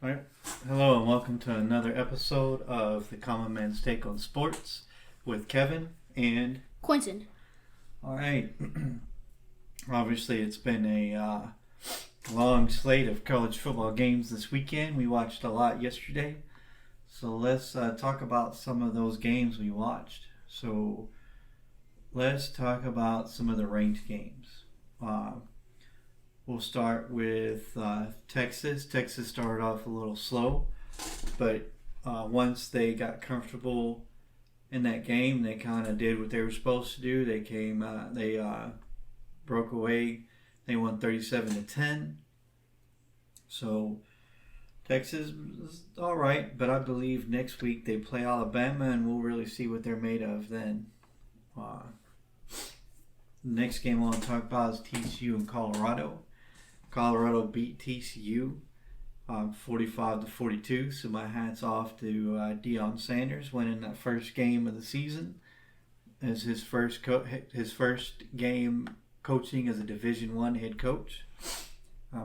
All right. Hello and welcome to another episode of the Common Man's Take on Sports with Kevin and Quentin. All right. Obviously, it's been a long slate of college football games this weekend. We watched a lot yesterday, so let's talk about some of those games we watched. So let's talk about some of the ranked games. We'll start with Texas. Texas started off a little slow, but once they got comfortable in that game, they kind of did what they were supposed to do. They broke away. They won 37-10. So Texas is all right, but I believe next week they play Alabama, and we'll really see what they're made of then. Next game I want to talk about is TCU and Colorado. Colorado beat TCU 45-42. So my hat's off to Deion Sanders winning that first game of the season as his first game coaching as a Division I head coach.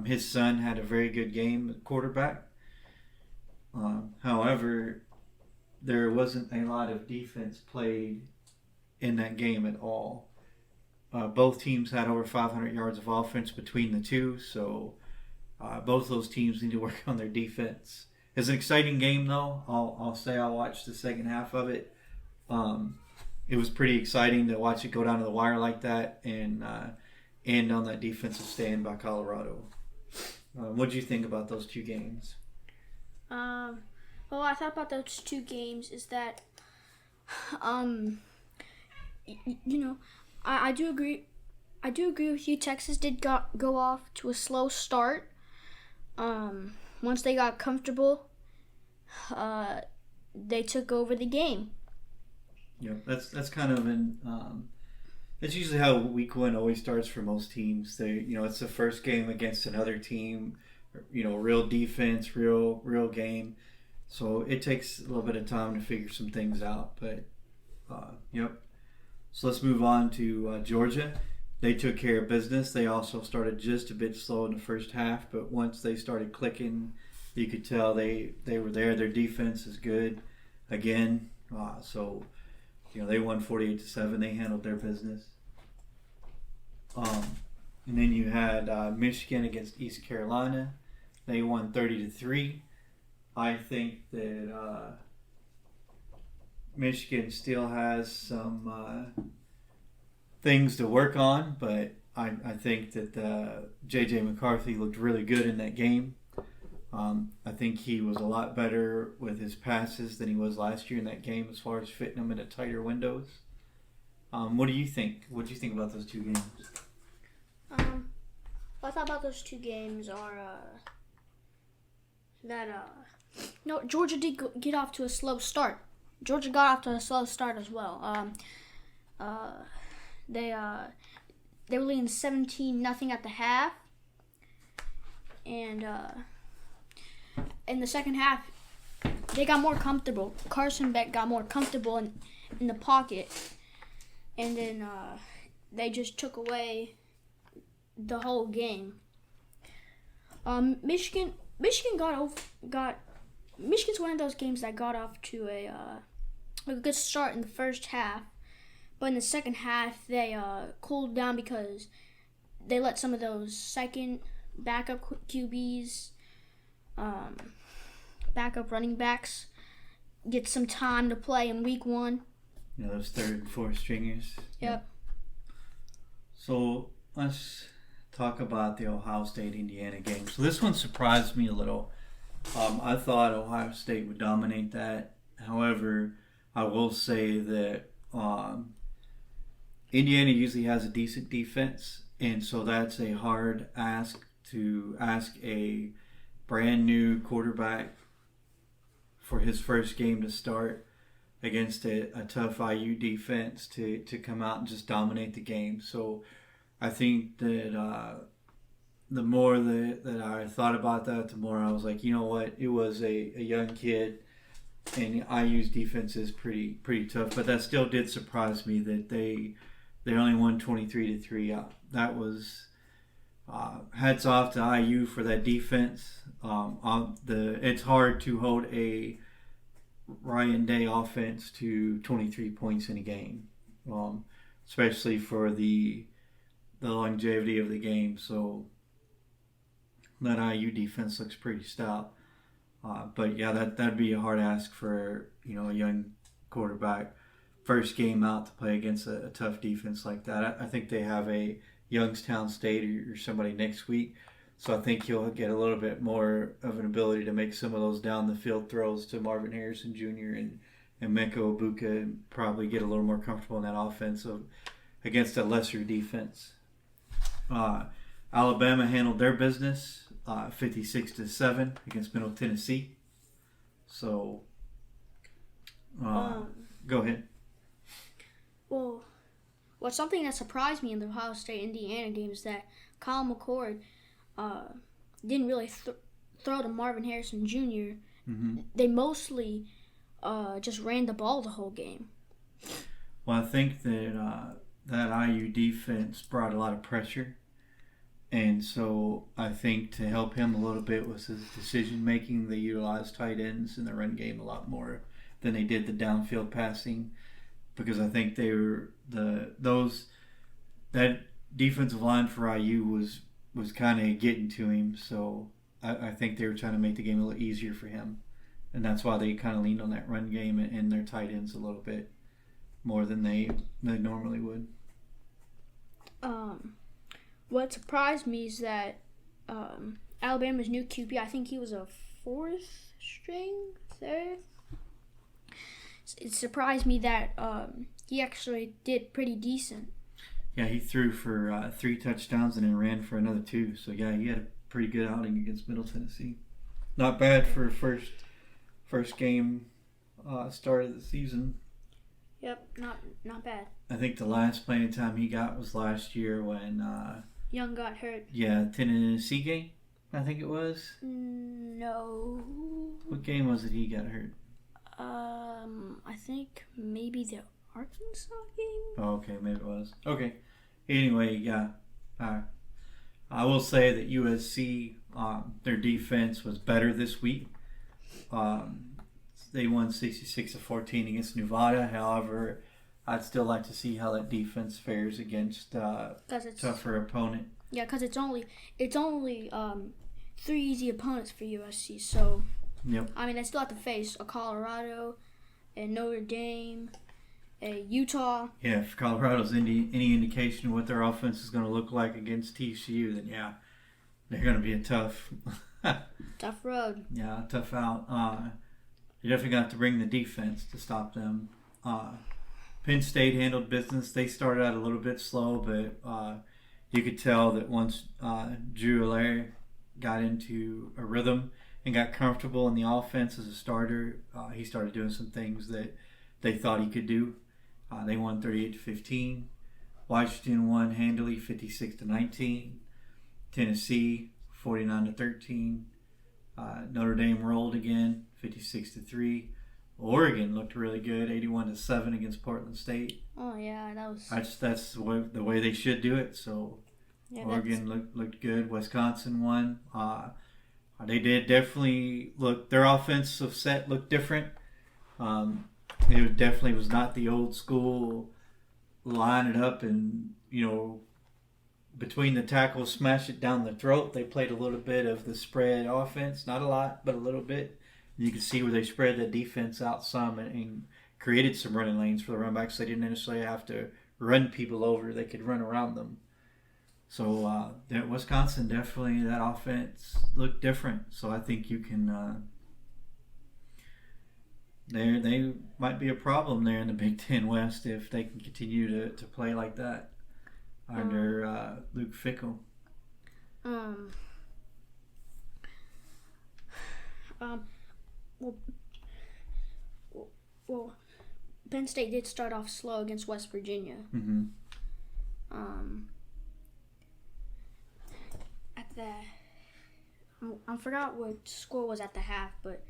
His son had a very good game at quarterback. However, there wasn't a lot of defense played in that game at all. Both teams had over 500 yards of offense between the two, so both those teams need to work on their defense. It's an exciting game, though. I'll say I watched the second half of it. It was pretty exciting to watch it go down to the wire like that and end on that defensive stand by Colorado. What did you think about those two games? Well, I thought about those two games is that, I do agree. I do agree with you. Texas did go off to a slow start. Once they got comfortable, they took over the game. Yeah, that's kind of it's usually how week one always starts for most teams. It's the first game against another team. Real defense, real game. So it takes a little bit of time to figure some things out. But yep. So let's move on to Georgia. They took care of business. They also started just a bit slow in the first half, but once they started clicking, you could tell they were there. Their defense is good again. They won 48-7. They handled their business. And then you had Michigan against East Carolina. They won 30-3. I think that Michigan still has some things to work on, but I think that J.J. McCarthy looked really good in that game. I think he was a lot better with his passes than he was last year in that game as far as fitting them into tighter windows. What do you think? What do you think about those two games? What I thought about those two games are Georgia did get off to a slow start. Georgia got off to a slow start as well. They were leading 17-0 at the half, and in the second half they got more comfortable. Carson Beck got more comfortable in the pocket, and then they just took away the whole game. Michigan's one of those games that got off to a good start in the first half, but in the second half they cooled down because they let some of those second backup QBs, backup running backs, get some time to play in week one. Those third and fourth stringers. Yep. So let's talk about the Ohio State-Indiana game. So this one surprised me a little. I thought Ohio State would dominate that. However, I will say that Indiana usually has a decent defense, and so that's a hard ask to ask a brand new quarterback for his first game to start against a tough IU defense to come out and just dominate the game. So I think that the more that I thought about that, the more I was like, you know what? It was a young kid, and IU's defense is pretty tough. But that still did surprise me that they only won 23-3. That was hats off to IU for that defense. It's hard to hold a Ryan Day offense to 23 points in a game, especially for the longevity of the game. So that IU defense looks pretty stout. But yeah, that'd be a hard ask for a young quarterback, first game out to play against a tough defense like that. I think they have a Youngstown State or somebody next week, so I think he'll get a little bit more of an ability to make some of those down the field throws to Marvin Harrison Jr. and Meko Ibuka, and probably get a little more comfortable in that offense against a lesser defense. Alabama handled their business 56-7 against Middle Tennessee. So, go ahead. Well, something that surprised me in the Ohio State-Indiana game is that Kyle McCord didn't really throw to Marvin Harrison Jr. Mm-hmm. They mostly just ran the ball the whole game. Well, I think that IU defense brought a lot of pressure. And so I think to help him a little bit was his decision making. They utilized tight ends in the run game a lot more than they did the downfield passing, because I think they were that defensive line for IU was kind of getting to him. So I think they were trying to make the game a little easier for him, and that's why they kind of leaned on that run game and their tight ends a little bit more than they normally would. What surprised me is that Alabama's new QB, I think he was a fourth string, third. It surprised me that he actually did pretty decent. Yeah, he threw for 3 touchdowns and then ran for another 2. So yeah, he had a pretty good outing against Middle Tennessee. Not bad for first game start of the season. Yep, not bad. I think the last playing time he got was last year when Young got hurt. Yeah, Tennessee game, I think it was. No. What game was it he got hurt? I think maybe the Arkansas game. Oh, okay, maybe it was. Okay. Anyway, yeah. I will say that USC, their defense was better this week. They won 66-14 against Nevada. However, I'd still like to see how that defense fares against a tougher opponent. Yeah, because it's only 3 easy opponents for USC. So, yep. I mean, they still have to face a Colorado, a Notre Dame, a Utah. Yeah, if Colorado's any indication of what their offense is going to look like against TCU, then yeah, they're going to be a tough road. Yeah, tough out. You definitely got to bring the defense to stop them. Penn State handled business. They started out a little bit slow, but you could tell that once Drew Allaire got into a rhythm and got comfortable in the offense as a starter, he started doing some things that they thought he could do. They won 38-15. Washington won handily 56-19. Tennessee 49-13. Notre Dame rolled again 56-3. Oregon looked really good, 81-7 against Portland State. Oh yeah, that's the way they should do it. So yeah, Oregon looked good. Wisconsin won. They did definitely look. Their offensive set looked different. It definitely was not the old school line it up and between the tackles smash it down the throat. They played a little bit of the spread offense, not a lot, but a little bit. You can see where they spread the defense out some and created some running lanes for the run backs. They didn't necessarily have to run people over. They could run around them. So Wisconsin, definitely that offense looked different. So I think you can they might be a problem there in the Big Ten West if they can continue to play like that under Luke Fickell. Well, Penn State did start off slow against West Virginia. Mm-hmm. I forgot what score was at the half, but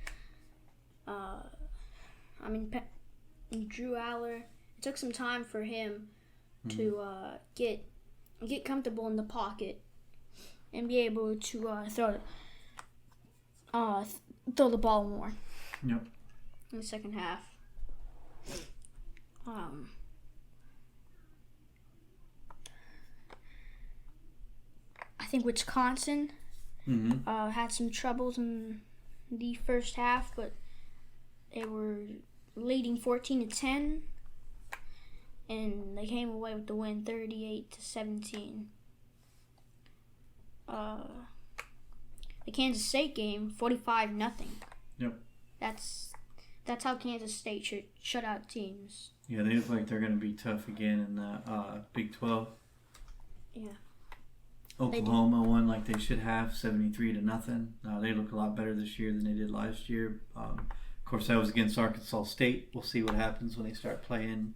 Drew Aller. It took some time for him to get comfortable in the pocket, and be able to throw the ball more. Yep. In the second half. I think Wisconsin had some troubles in the first half, but they were leading 14-10, and they came away with the win 38-17. The Kansas State game 45-0. Yep. That's how Kansas State should shut out teams. Yeah, they look like they're going to be tough again in the Big 12. Yeah. Oklahoma won like they should have, 73-0. They look a lot better this year than they did last year. Of course, that was against Arkansas State. We'll see what happens when they start playing,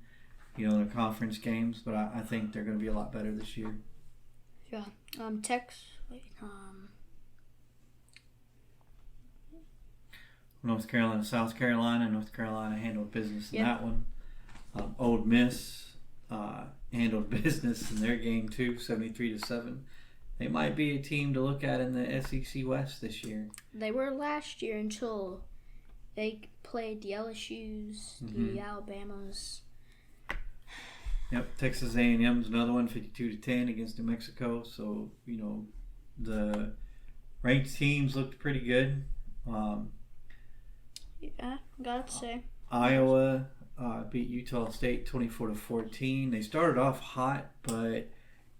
their conference games. But I think they're going to be a lot better this year. Yeah. North Carolina, South Carolina. North Carolina handled business in that one. Ole Miss handled business in their game too, 73-7. They might be a team to look at in the SEC West this year. They were last year until they played the LSU's, the Alabamas. Yep, Texas A&M's another one, 52-10 against New Mexico. So the ranked teams looked pretty good. Yeah, gotta say. Iowa beat Utah State 24-14. They started off hot, but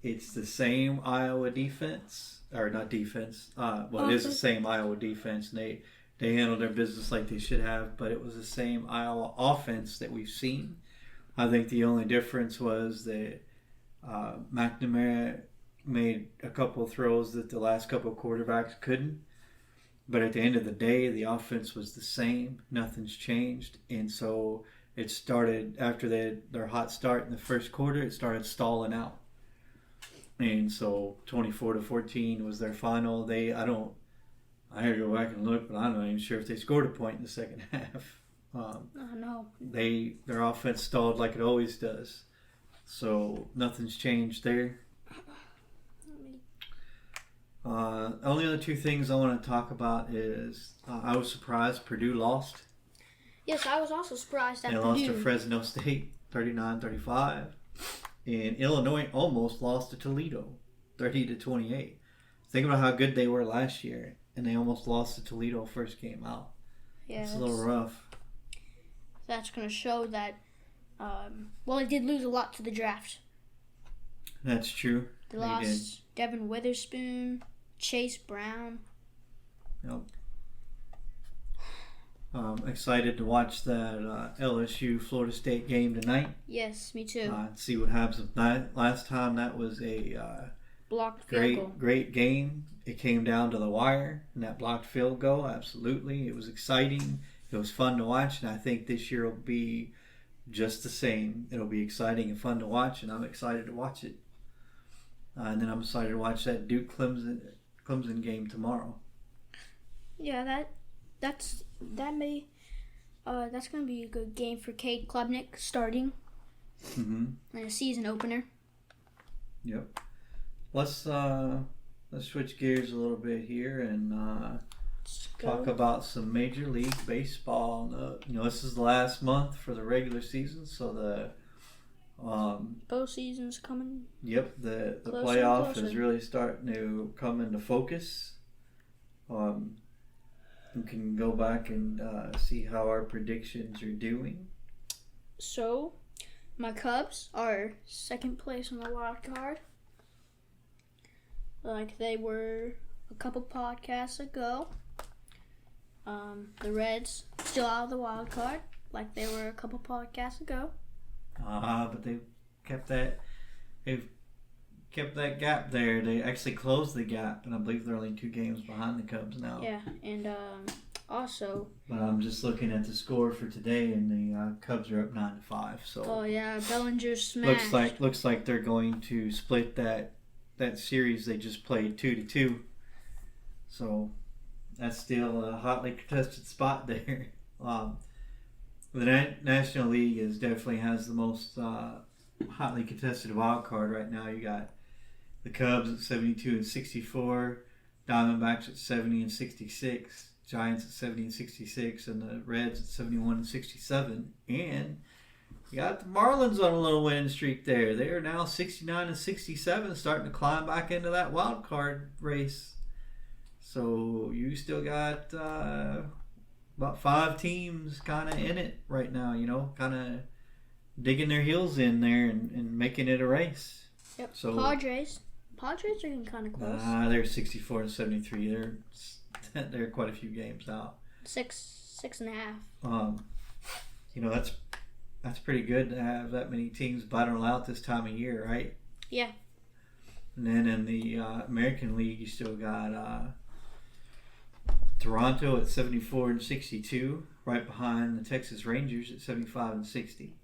it's the same Iowa defense, or not defense. It is the same Iowa defense. And they handled their business like they should have, but it was the same Iowa offense that we've seen. I think the only difference was that McNamara made a couple of throws that the last couple of quarterbacks couldn't. But at the end of the day, the offense was the same. Nothing's changed. And so it started, after their hot start in the first quarter, it started stalling out. And so 24-14 was their final. I had to go back and look, but I'm not even sure if they scored a point in the second half. No. Their offense stalled like it always does. So nothing's changed there. Only other two things I want to talk about is I was surprised Purdue lost. Yes, I was also surprised that They lost to Fresno State 39-35. And Illinois almost lost to Toledo 30-28. Think about how good they were last year, and they almost lost to Toledo first game out. Yeah, it's a little rough. That's going to show that, they did lose a lot to the draft. That's true. They lost Devin Witherspoon, Chase Brown. Yep. Excited to watch that LSU Florida State game tonight. Yes, me too. See what happens with that. Last time that was a blocked field goal. Great game. It came down to the wire, and that blocked field goal, absolutely. It was exciting. It was fun to watch, and I think this year will be just the same. It'll be exciting and fun to watch, and I'm excited to watch it. And then I'm excited to watch that Duke Clemson game tomorrow. Yeah, that's going to be a good game for Cade Klubnik starting. And a season opener. Yep. Let's switch gears a little bit here and talk about some Major League Baseball. This is the last month for the regular season, so the postseason's coming. Yep, the playoff is really starting to come into focus. We can go back and see how our predictions are doing. So, my Cubs are second place on the wild card, like they were a couple podcasts ago. The Reds still out of the wild card, like they were a couple podcasts ago. But they've kept that gap there. They actually closed the gap, and I believe they're only 2 games behind the Cubs now. Yeah, and also. But I'm just looking at the score for today, and the Cubs are up 9-5. So. Oh yeah, Bellinger smashed. Looks like they're going to split that series they just played 2-2. So that's still a hotly contested spot there. The National League definitely has the most hotly contested wild card right now. You got The Cubs at 72 and 64. Diamondbacks at 70 and 66. Giants at 70 and 66. And the Reds at 71 and 67. And you got the Marlins on a little winning streak there. They are now 69 and 67, starting to climb back into that wild card race. So you still got about 5 teams kind of in it right now, kind of digging their heels in there and making it a race. Yep. So Padres are getting kind of close. They're 64 and 73. They're quite a few games out. 6.5. That's pretty good to have that many teams battling out this time of year, right? Yeah. And then in the American League, you still got Toronto at 74 and 62, right behind the Texas Rangers at 75 and 60.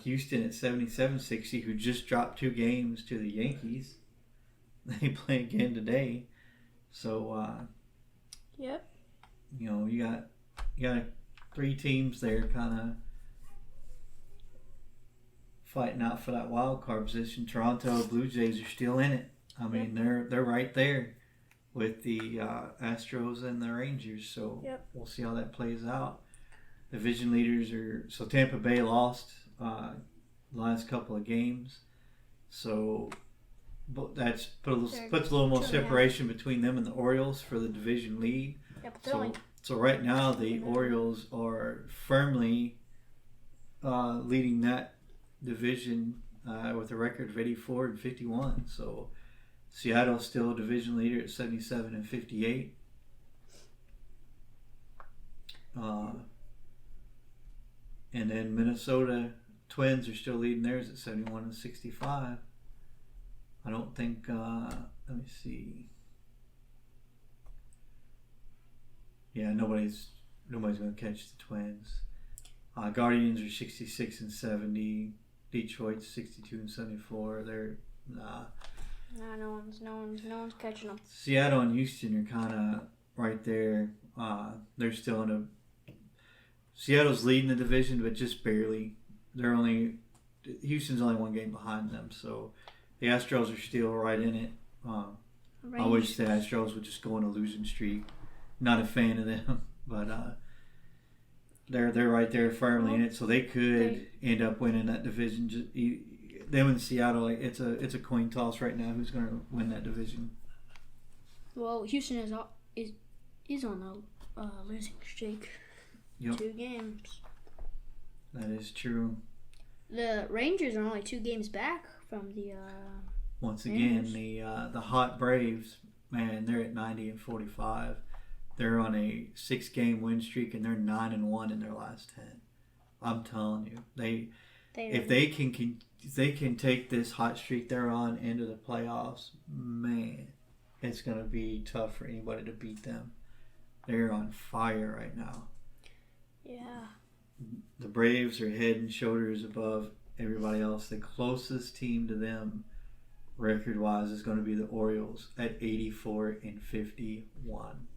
Houston at 77-60, who just dropped 2 games to the Yankees. They play again today. So, yep. You got 3 teams there kind of fighting out for that wild card position. Toronto Blue Jays are still in it. I mean, they're right there with the Astros and the Rangers. So we'll see how that plays out. Division leaders so Tampa Bay lost the last couple of games. So that's puts a little more separation between them and the Orioles for the division lead. So right now the Orioles are firmly leading that division with a record of 84 and 51. So Seattle's still a division leader at 77 and 58. And then Minnesota Twins are still leading theirs at 71 and 65. I don't think, let me see. Yeah, nobody's going to catch the Twins. Guardians are 66 and 70. Detroit's 62 and 74. They're no one's catching them. Seattle and Houston are kind of right there. They're still in Seattle's leading the division, but just barely. Houston's only 1 game behind them, so the Astros are still right in it. I wish the Astros would just go on a losing streak. Not a fan of them, but they're right there firmly in it, so they could end up winning that division. Them and Seattle, it's a coin toss right now. Who's going to win that division? Well, Houston is on a losing streak. Yep. 2 games. That is true. The Rangers are only 2 games back from the. Once again, the hot Braves, man, they're at 90 and 45. They're on a 6-game win streak, and they're 9-1 in their last 10. I'm telling you, if they can take this hot streak they're on into the playoffs, man, it's gonna be tough for anybody to beat them. They're on fire right now. Yeah. The Braves are head and shoulders above everybody else. The closest team to them, record-wise, is going to be the Orioles at 84 and 51.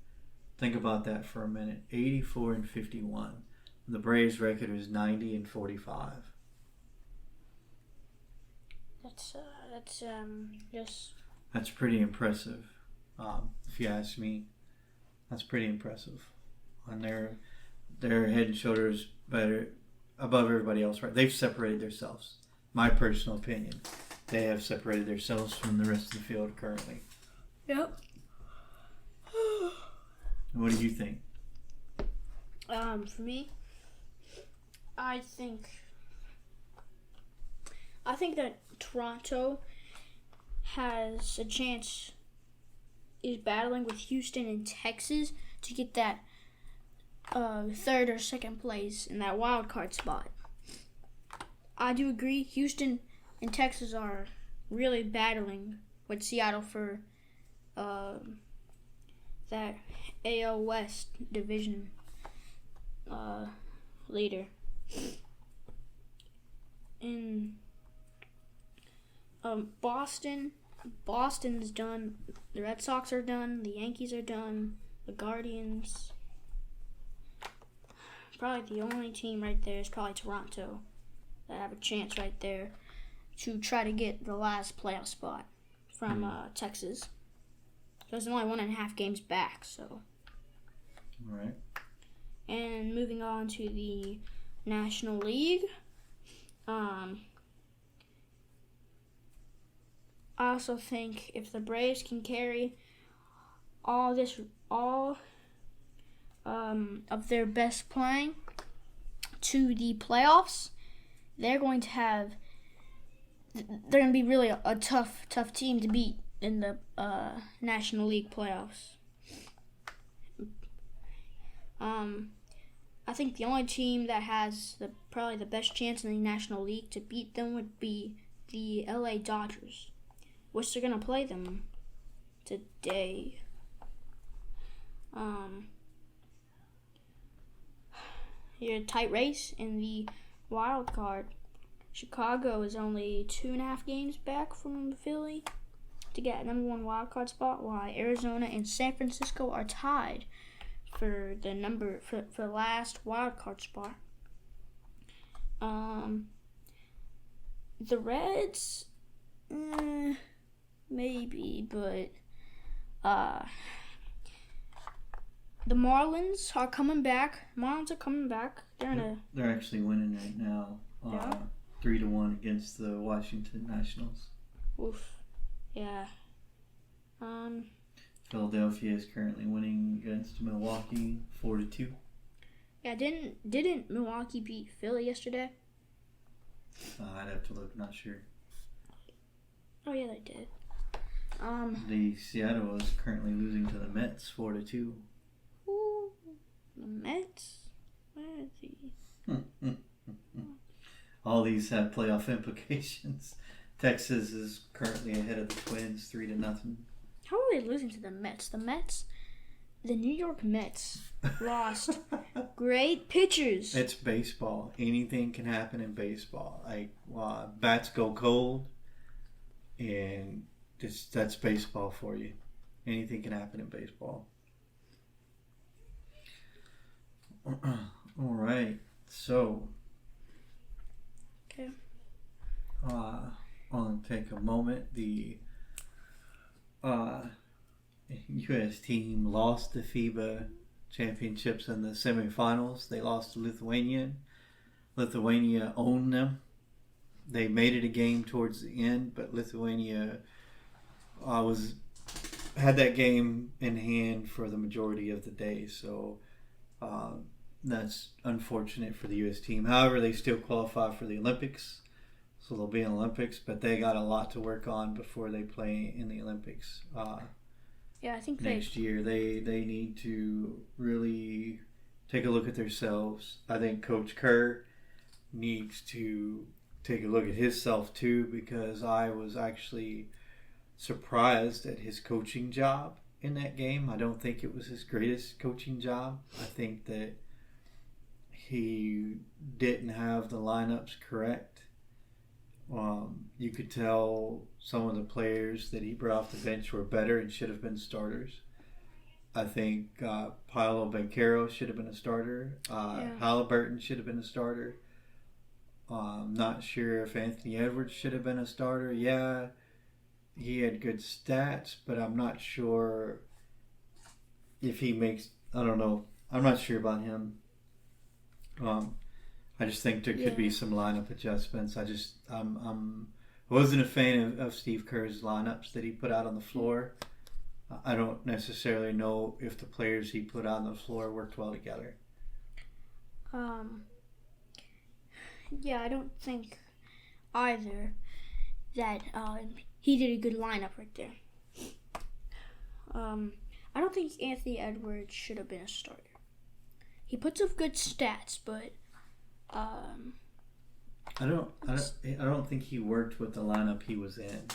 Think about that for a minute. 84 and 51. The Braves' record is 90 and 45. That's pretty impressive, if you ask me. That's pretty impressive. And they're head and shoulders better above everybody else. Right? They've separated themselves. My personal opinion, they have separated themselves from the rest of the field currently. Yep. What do you think? For me, I think that Toronto has a chance, is battling with Houston and Texas to get that 3rd or 2nd place in that wild card spot. I do agree Houston and Texas are really battling with Seattle for that AL West division leader. In Boston's done. The Red Sox are done. The Yankees are done. The Guardians. Probably the only team right there is probably Toronto that have a chance right there to try to get the last playoff spot. from Texas. There's only 1.5 games back, so. All right. And moving on to the National League. I also think if the Braves can carry all of their best playing to the playoffs, they're going to be really a tough team to beat in the National League playoffs. I think the only team that has probably the best chance in the National League to beat them would be the LA Dodgers, which they're going to play them today. Here, a tight race in the wild card. Chicago is only 2.5 games back from Philly to get a number 1 wild card spot, while Arizona and San Francisco are tied for the last wild card spot. The Reds, maybe, but the Marlins are coming back. They're actually winning right now. 3-1 against the Washington Nationals. Oof. Yeah. Philadelphia is currently winning against Milwaukee 4-2. Yeah, didn't Milwaukee beat Philly yesterday? I'd have to look, not sure. Oh yeah, they did. The Seattle is currently losing to the Mets 4-2. Ooh, the Mets. Where is he? All these have playoff implications. Texas is currently ahead of the Twins 3-0. How are they losing to the Mets? The New York Mets lost great pitchers. It's baseball. Anything can happen in baseball. Bats go cold, and that's baseball for you. Anything can happen in baseball. All right. So, okay. I'll take a moment. The U.S. team lost the FIBA championships in the semifinals. They lost to Lithuania. Lithuania owned them. They made it a game towards the end, but Lithuania had that game in hand for the majority of the day. So that's unfortunate for the U.S. team. However, they still qualify for the Olympics. So they'll be in the Olympics, but they got a lot to work on before they play in the Olympics. I think next year they need to really take a look at themselves. I think Coach Kerr needs to take a look at himself too, because I was actually surprised at his coaching job in that game. I don't think it was his greatest coaching job. I think that he didn't have the lineups correct. You could tell some of the players that he brought off the bench were better and should have been starters. I think Paolo Banchero should have been a starter. Halliburton should have been a starter. I'm not sure if Anthony Edwards should have been a starter. Yeah, he had good stats, but I'm not sure if he makes... I don't know. I'm not sure about him. I just think there could be some lineup adjustments. I wasn't a fan of Steve Kerr's lineups that he put out on the floor. I don't necessarily know if the players he put out on the floor worked well together. I don't think either that he did a good lineup right there. I don't think Anthony Edwards should have been a starter. He puts up good stats, but I don't think he worked with the lineup he was in.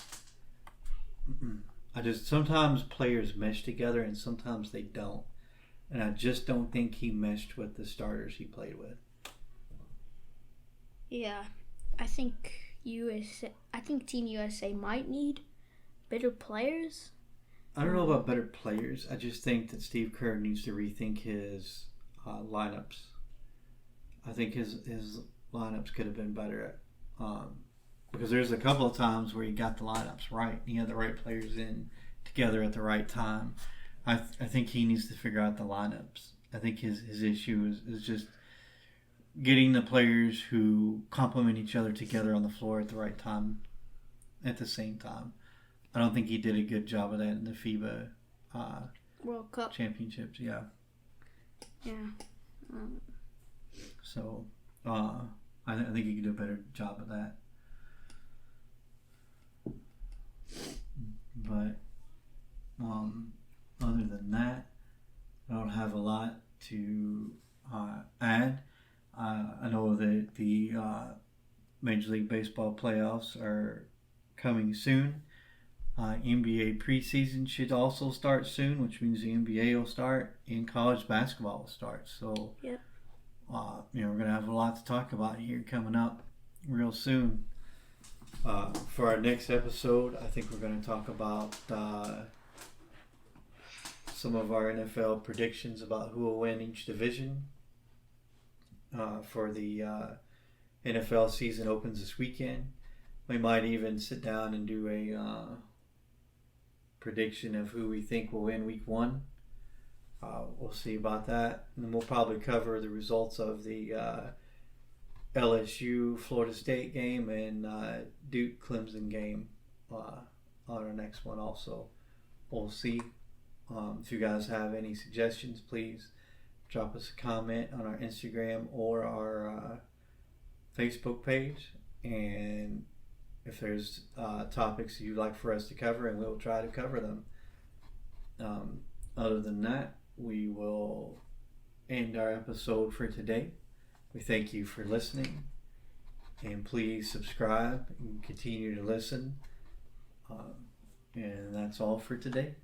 Sometimes players mesh together and sometimes they don't, and I just don't think he meshed with the starters he played with. Yeah, I think Team USA might need better players. I don't know about better players. I just think that Steve Kerr needs to rethink his lineups. I think his lineups could have been better. because there's a couple of times where he got the lineups right. He had the right players in together at the right time. I think he needs to figure out the lineups. I think his issue is just getting the players who complement each other together on the floor at the right time, at the same time. I don't think he did a good job of that in the FIBA World Cup championships. Yeah. Yeah. So I think he could do a better job of that. But other than that, I don't have a lot to add. I know that the Major League Baseball playoffs are coming soon. NBA preseason should also start soon, which means the NBA will start and college basketball will start. So, yep. We're going to have a lot to talk about here coming up real soon. For our next episode, I think we're going to talk about some of our NFL predictions about who will win each division. For the NFL season opens this weekend. We might even sit down and do a prediction of who we think will win week 1. We'll see about that. And then we'll probably cover the results of the LSU Florida State game and Duke Clemson game on our next one also. We'll see. If you guys have any suggestions, please drop us a comment on our Instagram or our Facebook page. And if there's topics you'd like for us to cover, and we'll try to cover them. Other than that, we will end our episode for today. We thank you for listening, and please subscribe and continue to listen. And that's all for today.